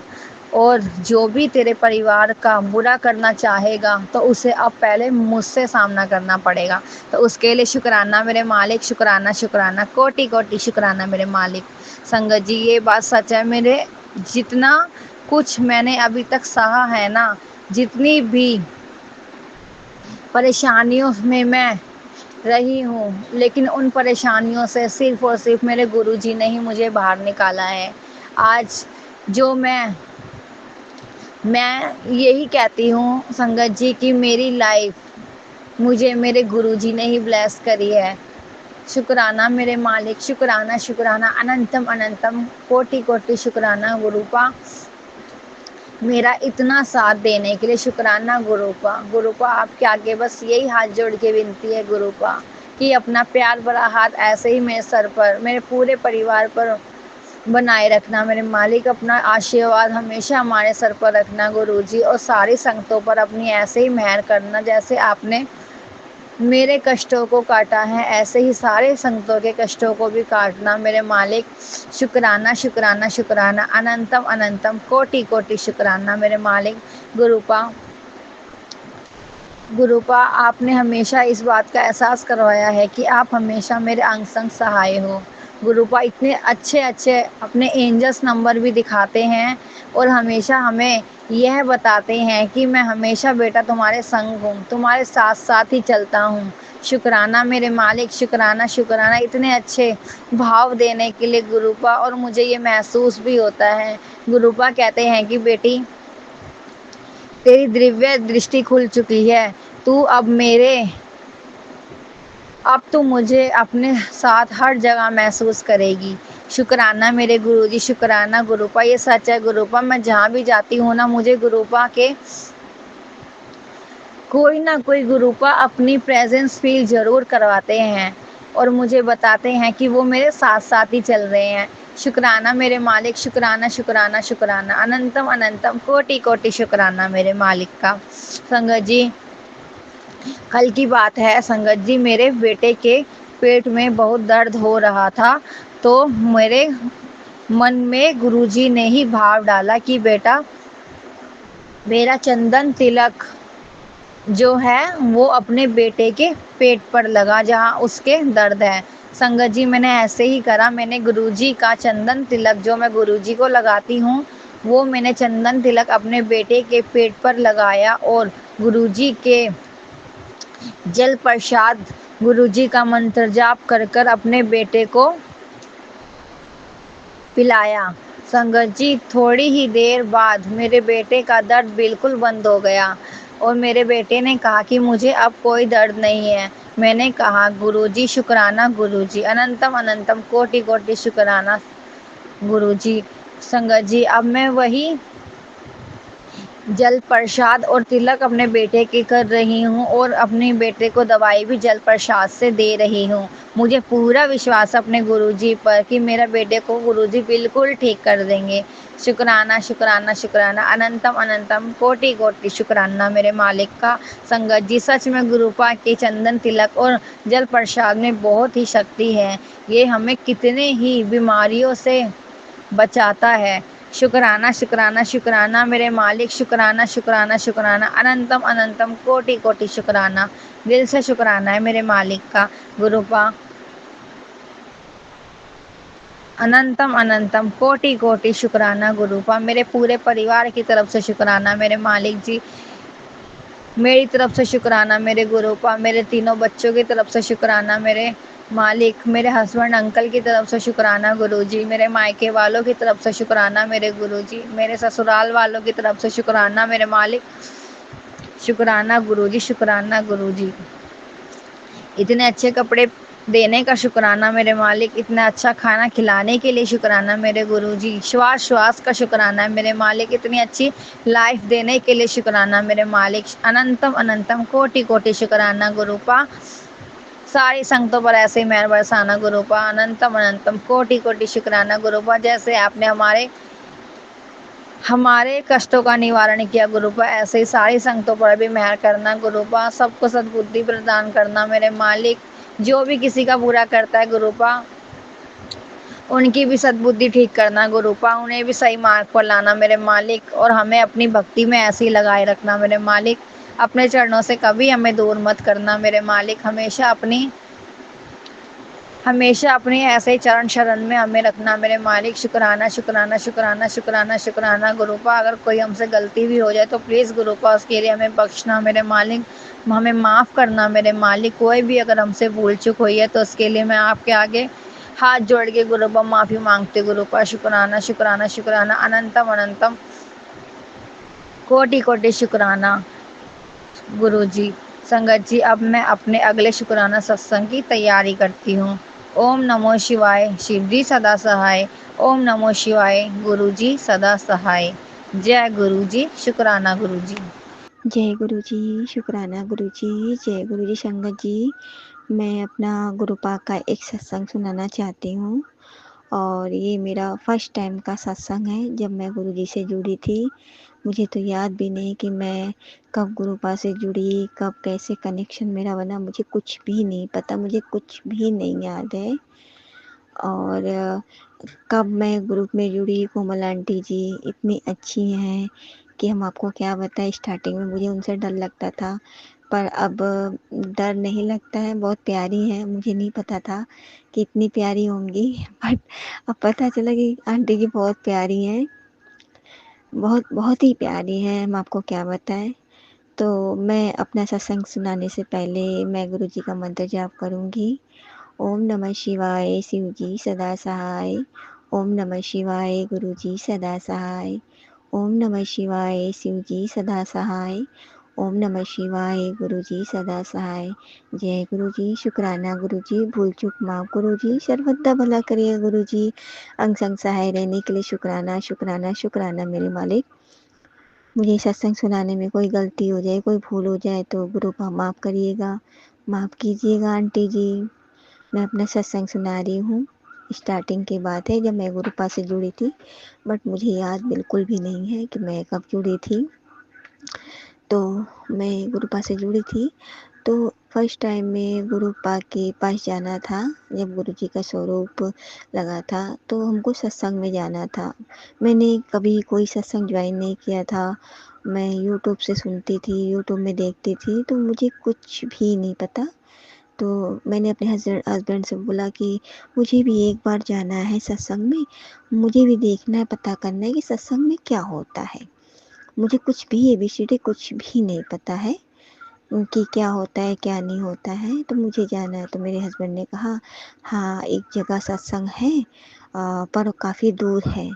और जो भी तेरे परिवार का बुरा करना चाहेगा तो उसे अब पहले मुझसे सामना करना पड़ेगा। तो उसके लिए शुक्राना मेरे मालिक। शुक्राना शुक्राना कोटि कोटि शुक्राना मेरे मालिक। संगत जी, ये बात सच है, मेरे जितना कुछ मैंने अभी तक सहा है ना, जितनी भी परेशानियों में मैं रही हूँ, लेकिन उन परेशानियों से सिर्फ और सिर्फ मेरे गुरुजी ने ही मुझे बाहर निकाला है। आज जो मैं यही कहती हूँ संगत जी कि मेरी लाइफ मुझे मेरे गुरुजी ने ही ब्लेस करी है। शुक्राना मेरे मालिक। शुक्राना शुक्राना अनंतम अनंतम कोटि कोटि शुक्राना गुरुपा, मेरा इतना साथ देने के लिए। शुक्राना गुरुपा। गुरुपा, आपके आगे बस यही हाथ जोड़ के विनती है गुरुपा कि अपना प्यार भरा हाथ ऐसे ही मेरे सर पर, मेरे पूरे परिवार पर बनाए रखना मेरे मालिक। अपना आशीर्वाद हमेशा हमारे सर पर रखना गुरुजी, और सारी संगतों पर अपनी ऐसे ही मेहर करना। जैसे आपने मेरे कष्टों को काटा है, ऐसे ही सारे संगतों के कष्टों को भी काटना मेरे मालिक। शुक्राना शुक्राना शुक्राना अनंतम अनंतम कोटि कोटि शुक्राना मेरे मालिक। गुरुपा, आपने हमेशा इस बात का एहसास करवाया है कि आप हमेशा मेरे अंग संग सहाय हो। गुरुपा इतने अच्छे अच्छे अपने एंजल्स नंबर भी दिखाते हैं और हमेशा हमें यह बताते हैं कि मैं हमेशा बेटा तुम्हारे संग हूँ, तुम्हारे साथ साथ ही चलता हूँ। शुक्राना मेरे मालिक। शुक्राना शुक्राना इतने अच्छे भाव देने के लिए गुरुपा, और मुझे ये महसूस भी होता है। गुरुपा कहते हैं कि बेटी, तेरी दिव्य दृष्टि खुल चुकी है, अब तू मुझे अपने साथ हर जगह महसूस करेगी। शुक्राना मेरे गुरुजी। शुक्राना गुरुपा। ये सच है गुरुपा, मैं जहाँ भी जाती हूँ ना, मुझे गुरुपा के कोई ना कोई गुरुपा अपनी प्रेजेंस फील जरूर करवाते हैं और मुझे बताते हैं कि वो मेरे साथ साथ ही चल रहे हैं। शुक्राना मेरे मालिक। शुक्राना शुक्राना शुक्राना अनंतम अनंतम कोटि कोटि शुक्राना मेरे मालिक का। संगत जी, कल की बात है संगत जी, मेरे बेटे के पेट में बहुत दर्द हो रहा था, तो मेरे मन में गुरुजी ने ही भाव डाला कि बेटा, मेरा चंदन तिलक जो है वो अपने बेटे के पेट पर लगा जहाँ उसके दर्द है। संगत जी, मैंने ऐसे ही करा। मैंने गुरुजी का चंदन तिलक जो मैं गुरुजी को लगाती हूँ, वो मैंने चंदन तिलक अपने बेटे के पेट पर लगाया और गुरुजी के जल प्रसाद गुरुजी का मंत्र जाप कर कर अपने बेटे को पिलाया। संगत जी, थोड़ी ही देर बाद मेरे बेटे का दर्द बिल्कुल बंद हो गया और मेरे बेटे ने कहा कि मुझे अब कोई दर्द नहीं है। मैंने कहा, गुरुजी शुक्राना गुरुजी, अनंतम अनंतम कोटि कोटि शुक्राना गुरुजी। संगत जी, अब मैं वही जल प्रसाद और तिलक अपने बेटे की कर रही हूँ और अपने बेटे को दवाई भी जल प्रसाद से दे रही हूँ। मुझे पूरा विश्वास अपने गुरुजी पर कि मेरा बेटे को गुरुजी बिल्कुल ठीक कर देंगे। शुक्राना शुक्राना शुक्राना, अनंतम अनंतम कोटि कोटि शुक्राना मेरे मालिक का। संगत जी, सच में गुरुपा के चंदन तिलक और जल प्रसाद में बहुत ही शक्ति है। ये हमें कितने ही बीमारियों से बचाता है। शुक्राना शुक्राना शुक्राना मेरे मालिक, शुक्राना शुक्राना शुक्राना, अनंतम अनंतम कोटि कोटि शुक्राना। दिल से शुक्राना है मेरे मालिक का। गुरुपा अनंतम अनंतम कोटि कोटि शुक्राना गुरुपा। मेरे पूरे परिवार की तरफ से शुक्राना मेरे मालिक जी। मेरी तरफ से शुक्राना मेरे गुरुपा। मेरे तीनों बच्चों की तरफ से शुक्राना मेरे मालिक। मेरे हस्बैंड अंकल की तरफ से शुक्राना गुरुजी। मेरे मायके वालों की तरफ से शुक्राना मेरे गुरुजी। मेरे ससुराल वालों की तरफ से शुक्राना मेरे मालिक। शुक्राना गुरुजी, शुक्राना गुरुजी। इतने अच्छे कपड़े देने का शुक्राना मेरे मालिक। इतना अच्छा खाना खिलाने के लिए शुक्राना मेरे गुरुजी। श्वास श्वास का शुक्राना है मेरे मालिक। इतनी अच्छी लाइफ देने के लिए शुक्राना मेरे मालिक। अनंतम अनंतम कोटि कोटि शुक्राना गुरुपा। सारी संगतों पर ऐसे ही मेहर बरसाना गुरुपा। अनंतम अनंतम कोटि कोटि शुक्राना गुरुपा। जैसे आपने हमारे कष्टों का निवारण किया गुरुपा, ऐसे ही सारी संगतों पर भी मेहर करना गुरुपा। सबको सद्बुद्धि प्रदान करना मेरे मालिक। जो भी किसी का बुरा करता है गुरुपा, उनकी भी सद्बुद्धि ठीक करना गुरुपा। उन्हें भी सही मार्ग पर लाना मेरे मालिक और हमें अपनी भक्ति में ऐसे ही लगाए रखना मेरे मालिक। अपने चरणों से कभी हमें दूर मत करना मेरे मालिक। हमेशा अपने ऐसे चरण शरण में हमें रखना मेरे मालिक। शुक्राना शुक्राना शुक्राना शुक्राना शुक्राना गुरुपा। अगर कोई हमसे गलती भी हो जाए तो प्लीज़ गुरुपा उसके लिए हमें बख्शना मेरे मालिक। हमें माफ़ करना मेरे मालिक। कोई भी अगर हमसे भूल चूक हुई है तो उसके लिए मैं आपके आगे हाथ जोड़ के गुरुपा माफ़ी मांगते गुरुपा। शुक्राना शुक्राना शुक्राना, अनंतम अनंतम कोटि कोटि शुक्राना गुरुजी। संगत जी, अब मैं अपने अगले शुक्राना सत्संग की तैयारी करती हूँ। ओम नमो शिवाय, शिव जी सदा सहाय। ओम नमो शिवाय, गुरु जी सदा सहाय। जय गुरु जी, शुक्राना गुरु जी। जय गुरु जी, शुक्राना गुरु जी, जय गुरु जी। संगत जी, मैं अपना गुरुपा का एक सत्संग सुनाना चाहती हूँ और ये मेरा फर्स्ट टाइम का सत्संग है जब मैं गुरु जी से जुड़ी थी। मुझे तो याद भी नहीं कि मैं कब गुरुपा से जुड़ी, कब कैसे कनेक्शन मेरा बना, मुझे कुछ भी नहीं पता, मुझे कुछ भी नहीं याद है। और कब मैं ग्रुप में जुड़ी, कोमल आंटी जी इतनी अच्छी हैं कि हम आपको क्या बताएं। स्टार्टिंग में मुझे उनसे डर लगता था, पर अब डर नहीं लगता है। बहुत प्यारी हैं, मुझे नहीं पता था कि इतनी प्यारी होंगी बट अब पता चला कि आंटी जी बहुत प्यारी हैं, बहुत बहुत ही प्यारी हैं, हम आपको क्या बताएं। तो मैं अपना सत्संग सुनाने से पहले मैं गुरु जी का मंत्र जाप करूँगी। ओम नमः शिवाय, शिव जी सदा सहाय। ओम नमः शिवाय, गुरु जी सदा सहाय। ओम नमः शिवाय, शिव जी सदा सहाय। ओम नमः शिवाय, गुरु जी सदा सहाय। जय गुरु जी, शुक्राना गुरु जी, भूल चूक माफ गुरु जी, सर्वदा भला करिए गुरु जी। अंग संग सहाय रहने के लिए शुक्राना शुक्राना शुक्राना मेरे मालिक। मुझे सत्संग सुनाने में कोई गलती हो जाए, कोई भूल हो जाए तो गुरु को माफ़ करिएगा, माफ़ कीजिएगा आंटी जी। मैं अपना सत्संग सुना रही हूँ। स्टार्टिंग की बात है जब मैं गुरुपा से जुड़ी थी, बट मुझे याद बिल्कुल भी नहीं है कि मैं कब जुड़ी थी। तो मैं गुरुपा से जुड़ी थी तो फर्स्ट टाइम में गुरुपा के पास जाना था जब गुरु जी का स्वरूप लगा था, तो हमको सत्संग में जाना था। मैंने कभी कोई सत्संग ज्वाइन नहीं किया था। मैं यूट्यूब से सुनती थी, यूट्यूब में देखती थी, तो मुझे कुछ भी नहीं पता। तो मैंने अपने हस्बैंड से बोला कि मुझे भी एक बार जाना है सत्संग में, मुझे भी देखना है, पता करना है कि सत्संग में क्या होता है। मुझे कुछ भी ABCD कुछ भी नहीं पता है। कि क्या होता है क्या नहीं होता है, तो मुझे जाना है। तो मेरे हस्बैंड ने कहा हाँ एक जगह सत्संग है पर काफ़ी दूर है।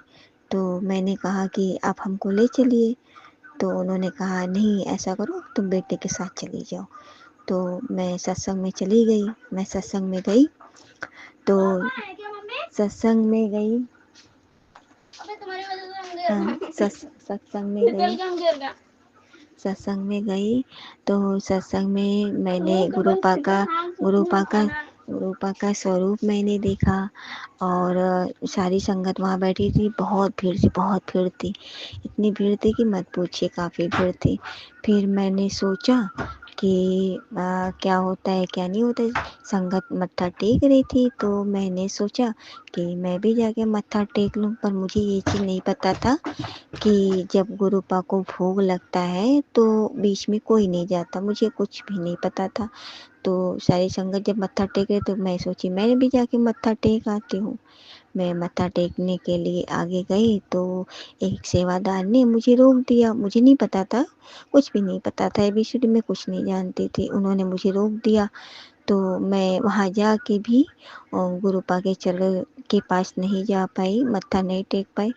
तो मैंने कहा कि आप हमको ले चलिए। तो उन्होंने कहा नहीं ऐसा करो तुम बेटे के साथ चली जाओ। तो मैं सत्संग में चली गई। मैं सत्संग में गई तो सत्संग में गई हाँ, सत्संग में गई सत्संग में गई तो सत्संग में मैंने गुरुपा का स्वरूप मैंने देखा। और सारी संगत वहाँ बैठी थी। बहुत भीड़ थी। इतनी भीड़ थी कि मत पूछिए, काफ़ी भीड़ थी। फिर मैंने सोचा कि क्या होता है क्या नहीं होता है। संगत मत्था टेक रही थी तो मैंने सोचा कि मैं भी जाके मत्था टेक लूँ। पर मुझे ये चीज़ नहीं पता था कि जब गुरुपा को भोग लगता है तो बीच में कोई नहीं जाता। मुझे कुछ भी नहीं पता था। तो सारी संगत जब मत्था टेक रहे तो मैं सोची मैं भी जाके मत्था टेक आती हूँ। मैं मत्था टेकने के लिए आगे गई तो एक सेवादार ने मुझे रोक दिया। मुझे नहीं पता था, कुछ भी नहीं पता था, एबीसीडी में कुछ नहीं जानती थी। उन्होंने मुझे रोक दिया। तो मैं वहाँ जाके भी गुरुपा के चरण के पास नहीं जा पाई, मत्था नहीं टेक पाई।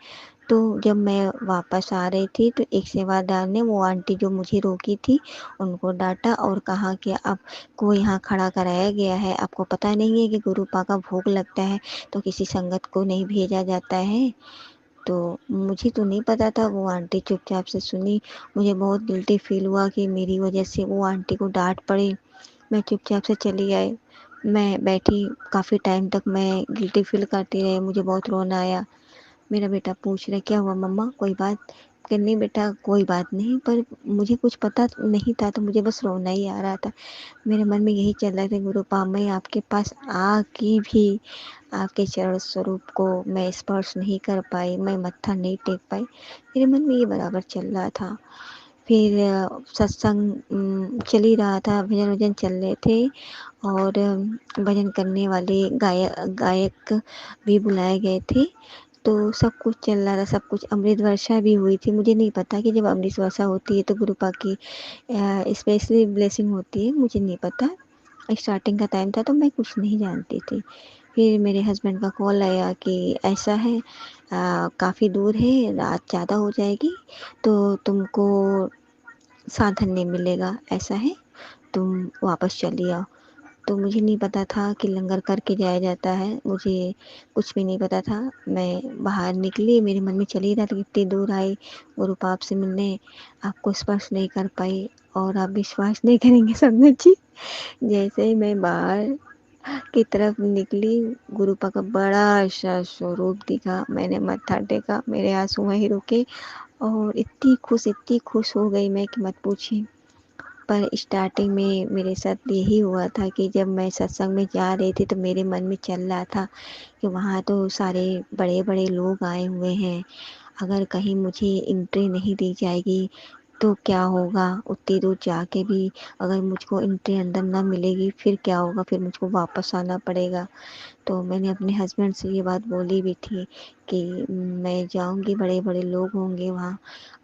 तो जब मैं वापस आ रही थी तो एक सेवादार ने वो आंटी जो मुझे रोकी थी उनको डांटा और कहा कि आपको यहाँ खड़ा कराया गया है, आपको पता नहीं है कि गुरुपा का भोग लगता है तो किसी संगत को नहीं भेजा जाता है। तो मुझे तो नहीं पता था। वो आंटी चुपचाप से सुनी। मुझे बहुत गिल्टी फील हुआ कि मेरी वजह से वो आंटी को डांट पड़ी। मैं चुपचाप से चली आई। मैं बैठी काफ़ी टाइम तक मैं गिल्टी फील करती रही। मुझे बहुत रोना आया। मेरा बेटा पूछ रहा क्या हुआ मम्मा कोई बात। कि नहीं बेटा कोई बात नहीं, पर मुझे कुछ पता नहीं था तो मुझे बस रोना ही आ रहा था। मेरे मन में यही चल रहा था गुरुपा मैं आपके पास आके भी आपके चरण स्वरूप को मैं स्पर्श नहीं कर पाई, मैं मत्था नहीं टेक पाई। मेरे मन में ये बराबर चल रहा था। फिर सत्संग चल ही रहा था, भजन वजन चल रहे थे। और भजन करने वाले गायक भी बुलाए गए थे। तो सब कुछ चल रहा था, सब कुछ। अमृत वर्षा भी हुई थी। मुझे नहीं पता कि जब अमृत वर्षा होती है तो गुरुपा की स्पेशली ब्लेसिंग होती है, मुझे नहीं पता। स्टार्टिंग का टाइम था तो मैं कुछ नहीं जानती थी। फिर मेरे हस्बैंड का कॉल आया कि ऐसा है काफ़ी दूर है, रात ज़्यादा हो जाएगी तो तुमको साधन नहीं मिलेगा, ऐसा है तुम वापस चली आओ। तो मुझे नहीं पता था कि लंगर करके जाया जाता है, मुझे कुछ भी नहीं पता था। मैं बाहर निकली, मेरे मन में चल ही रहा था कितनी दूर आई गुरुपा आपसे मिलने, आपको स्पर्श नहीं कर पाई। और आप विश्वास नहीं करेंगे संगत जी, जैसे ही मैं बाहर की तरफ निकली गुरुपा का बड़ा सा स्वरूप दिखा। मैंने मत्था टेका, मेरे आंसू वहीं रुके। और इतनी खुश हो गई मैं कि मत पूछिए। पर स्टार्टिंग में मेरे साथ यही हुआ था कि जब मैं सत्संग में जा रही थी तो मेरे मन में चल रहा था कि वहाँ तो सारे बड़े बड़े लोग आए हुए हैं, अगर कहीं मुझे एंट्री नहीं दी जाएगी तो क्या होगा। उतनी दूर जाके भी अगर मुझको एंट्री अंदर ना मिलेगी फिर क्या होगा, फिर मुझको वापस आना पड़ेगा। तो मैंने अपने हस्बैंड से ये बात बोली भी थी कि मैं जाऊंगी, बड़े बड़े लोग होंगे वहाँ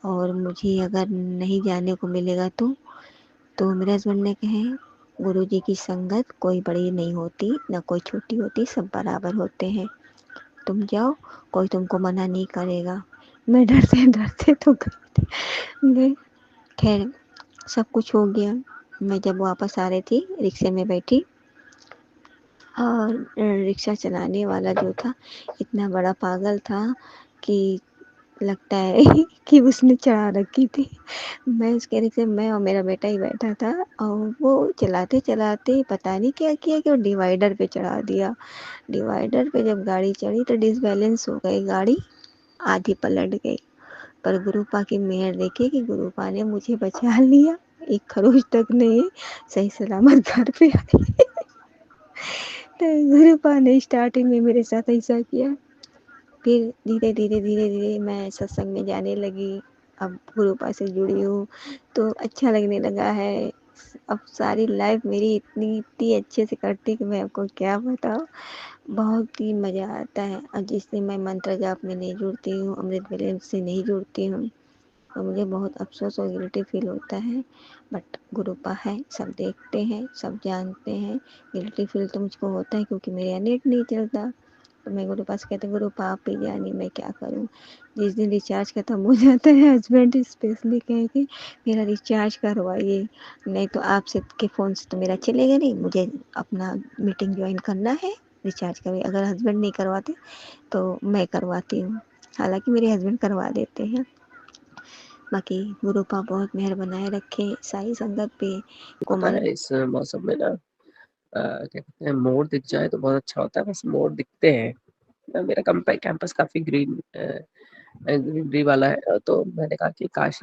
और मुझे अगर नहीं जाने को मिलेगा तो मेरे हस्बैंड ने कहे गुरु जी की संगत कोई बड़ी नहीं होती ना कोई छोटी होती, सब बराबर होते हैं, तुम जाओ, कोई तुमको मना नहीं करेगा। मैं डरते डरते तो गई। खैर सब कुछ हो गया। मैं जब वापस आ रही थी रिक्शे में बैठी और रिक्शा चलाने वाला जो था इतना बड़ा पागल था कि लगता है कि उसने चढ़ा रखी थी। मैं उसके रिक्शे में, मैं और मेरा बेटा ही बैठा था और वो चलाते चलाते पता नहीं क्या किया कि वो डिवाइडर पे चढ़ा दिया। डिवाइडर पे जब गाड़ी चढ़ी तो डिसबैलेंस हो गई गाड़ी, आधी पलट गई। पर गुरुपा की मेहर देखी कि गुरुपा ने मुझे बचा लिया, एक खरोच तक नहीं, सही सलामत घर पे आई। तो गुरुपा ने स्टार्टिंग में मेरे साथ ऐसा किया। फिर धीरे धीरे मैं सत्संग में जाने लगी। अब गुरुपा से जुड़ी हूँ तो अच्छा लगने लगा है। अब सारी लाइफ मेरी इतनी अच्छे से कटती कि मैं आपको क्या बताऊँ। बहुत ही मज़ा आता है। और जिस दिन मैं मंत्र जाप में नहीं जुड़ती हूँ, अमृत वेले से नहीं जुड़ती हूँ, और मुझे बहुत अफ़सोस और गिल्टी फ़ील होता है, बट गुरुपा है, सब देखते हैं, सब जानते हैं। गिल्टी फ़ील तो मुझको होता है क्योंकि मेरे यहाँ नेट नहीं चलता, तो मैं गुरुपा से कहती हूँ गुरुपा आप ही जानिए मैं क्या करूँ। जिस दिन रिचार्ज ख़त्म हो जाता है हस्बैंड स्पेशली कहेंगे मेरा रिचार्ज करवाइए, नहीं तो आपसे के फ़ोन से तो मेरा चलेगा नहीं, मुझे अपना मीटिंग ज्वाइन करना है, रिचार्ज करवाइए। अगर हस्बैंड नहीं करवाते तो मैं करवाती हूँ, हालांकि मेरे हस्बैंड करवा देते हैं। बाकी गुरुपा बहुत मेहर बनाए रखे साई संगत पे। पता कोमल है इस मौसम में ना क्या कहते हैं, मोर दिख जाए तो बहुत अच्छा होता है, बस मोर दिखते हैं। मेरा कैंपस काफी ग्रीनरी वाला है, तो मैंने कहा कि काश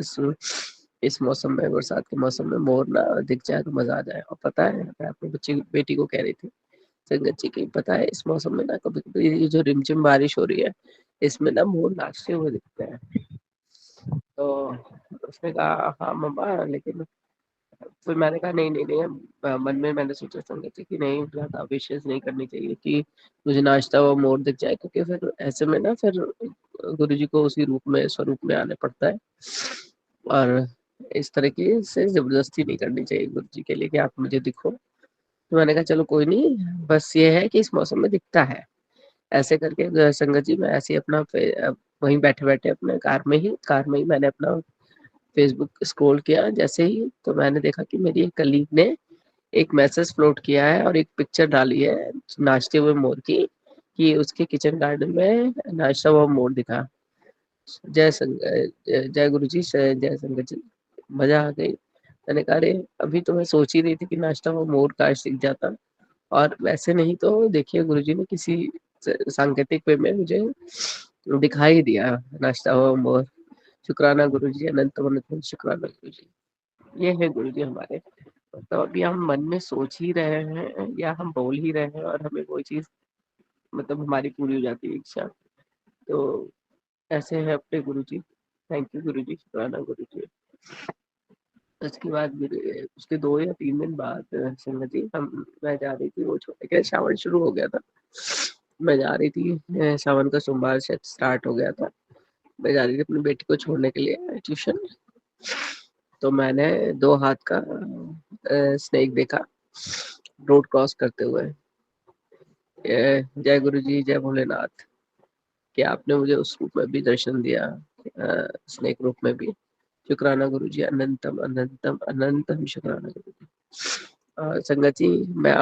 इस मौसम में, बरसात के मौसम में मोर ना दिख जाए तो मजा आ जाए। और पता है, मैं अपने बेटी को कह रही थी संगत जी की, पता है इस मौसम में ना कभी कभी ये जो रिमझिम बारिश हो रही है, इसमें ना मोर नाचते हुए दिखते हैं। तो उसने कहा हाँ मम्मा, लेकिन फिर मैंने कहा नहीं नहीं नहीं, मन में मैंने सोचा संगत जी कि नहीं, ज्यादा विशेष नहीं करनी चाहिए कि मुझे नाचता हुआ मोर दिख जाए, क्योंकि फिर ऐसे में ना फिर गुरु जी को उसी स्वरूप में आने पड़ता है। और इस तरीके से जबरदस्ती नहीं करनी चाहिए गुरु जी के लिए कि आप मुझे दिखो। तो मैंने कहा चलो कोई नहीं, बस ये है कि इस मौसम में दिखता है। ऐसे करके संगत जी मैं ऐसे ही अपना वहीं बैठे बैठे अपने कार में ही मैंने अपना फेसबुक स्क्रॉल किया जैसे ही, तो मैंने देखा कि मेरी एक कलीग ने एक मैसेज फ्लोट किया है और एक पिक्चर डाली है नाचते हुए मोर की, कि उसके किचन गार्डन में नाचता हुआ मोर दिखा। जय गुरु जी, जय संगत जी, मजा आ गई। मैंने कहा अरे अभी तो मैं सोच ही रही थी कि नाचता हुआ मोर काश दिख जाता, और वैसे नहीं तो देखिए गुरु जी ने किसी सांकेतिक वे में मुझे दिखाई दिया नाचता हुआ मोर। शुक्राना गुरु जी, अनंत अनंत शुक्राना गुरु जी। ये है गुरु जी हमारे। तो अभी हम मन में सोच ही रहे हैं या हम बोल ही रहे हैं और हमें कोई चीज मतलब हमारी पूरी हो जाती है इच्छा। तो ऐसे है अपने गुरु जी। थैंक यू गुरु जी, शुक्राना गुरु जी। उसके बाद उसके 2 या 3 दिन बाद संगत जी मैं जा रही थी, वो छोटे के श्रावण शुरू हो गया था, मैं जा रही थी, सावन का सोमवार से स्टार्ट हो गया था, मैं जा रही थी अपनी बेटी को छोड़ने के लिए ट्यूशन। तो मैंने 2 हाथ का स्नेक देखा रोड क्रॉस करते हुए। जय गुरु जी, जय भोलेनाथ, कि आपने मुझे उस रूप में भी दर्शन दिया, स्नेक रूप में भी। शुक्राना गुरु जी, अनंतम अनंतम अनंतम शुक्राना गुरु जी। संगत जी मैं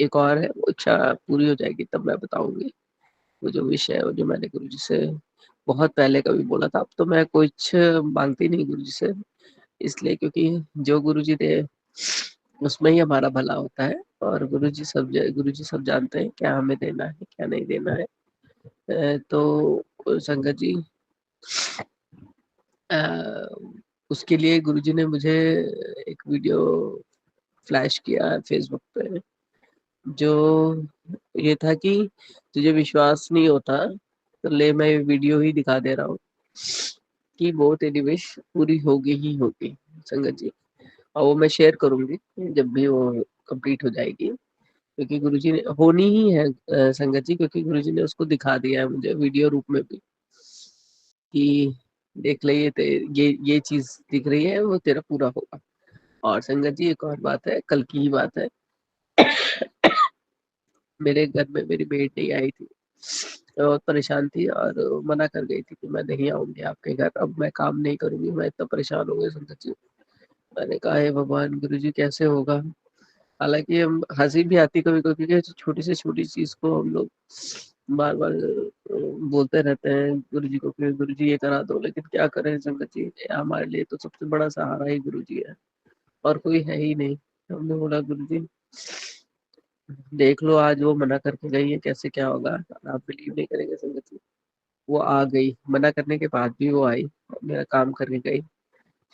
एक और है, वो इच्छा पूरी हो जाएगी तब मैं बताऊंगी वो जो विषय है, वो जो मैंने गुरु जी से बहुत पहले कभी बोला था। अब तो मैं कुछ मांगती नहीं गुरु जी से, इसलिए क्योंकि जो गुरु जी दे उसमें ही हमारा भला होता है, और गुरु जी सब जानते हैं क्या हमें देना है क्या नहीं देना है। तो संगत जी उसके लिए गुरु जी ने मुझे एक वीडियो फ्लैश किया फेसबुक पे, जो ये था कि तुझे विश्वास नहीं होता तो ले मैं ये वीडियो ही दिखा दे रहा हूँ कि वो तेरी विश पूरी होगी ही होगी संगत जी। और वो मैं शेयर करूंगी जब भी वो कंप्लीट हो जाएगी, क्योंकि गुरुजी ने होनी ही है संगत जी, क्योंकि गुरुजी ने उसको दिखा दिया है मुझे वीडियो रूप में भी कि देख ले ये चीज दिख रही है, वो तेरा पूरा होगा। और संगत जी एक और बात है, कल की ही बात है, मेरे घर में मेरी बेटी आई थी, बहुत परेशान थी और मना कर गई थी कि मैं नहीं आऊंगी आपके घर, अब मैं काम नहीं करूंगी, मैं इतना परेशान हो गई संगत जी। मैंने कहा हे भगवान, गुरु जी कैसे होगा। हालांकि हम हंसी भी आती कभी कभी कि छोटी से छोटी चीज को हम लोग बार बार बोलते रहते हैं गुरु जी को कि गुरु जी ये करा दो, लेकिन क्या करें संगत जी, हमारे लिए तो सबसे बड़ा सहारा ही गुरु जी है और कोई है ही नहीं। हमने बोला गुरु जी देख लो, आज वो मना करके गई है, कैसे क्या होगा। आप बिलीव नहीं करेंगे संगत जी, वो आ गई, मना करने के बाद भी वो आई और मेरा काम करके गई।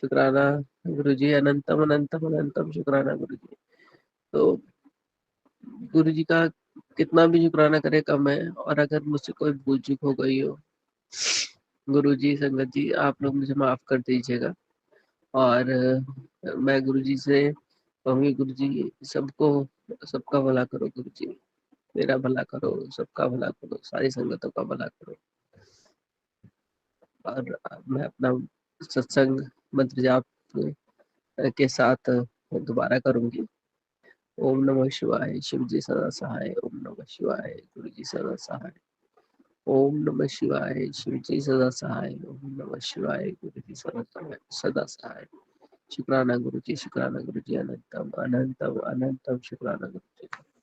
शुक्राना गुरु जी, अनंतम अनंतम अनंतम शुक्राना गुरु जी। तो गुरु जी का कितना भी शुक्राना करे कम है, और अगर मुझसे कोई भूल चूक हो गई हो, गुरु जी संगत जी आप लोग मुझे माफ कर दीजिएगा। और मैं गुरु जी से कहूँगी गुरु जी सबको सबका भला करो गुरु जी, मेरा भला करो, सबका भला करो, सारी संगतों का भला करो। और मैं अपना सत्संग मंत्र जाप के साथ दोबारा करूँगी। ओम नमः शिवाय, शिव जी सदा सहाय। ओम नमः शिवाय, गुरु जी सदा सहाय। ओम नमः शिवाय, शिव जी सदा सहाय। ओम नमः शिवाय, गुरु जी सदा सहाय। शुक्राना गुरु जी, शुक्राना गुरु जी, अनंतम अनंतम अनंतम शुक्राना गुरु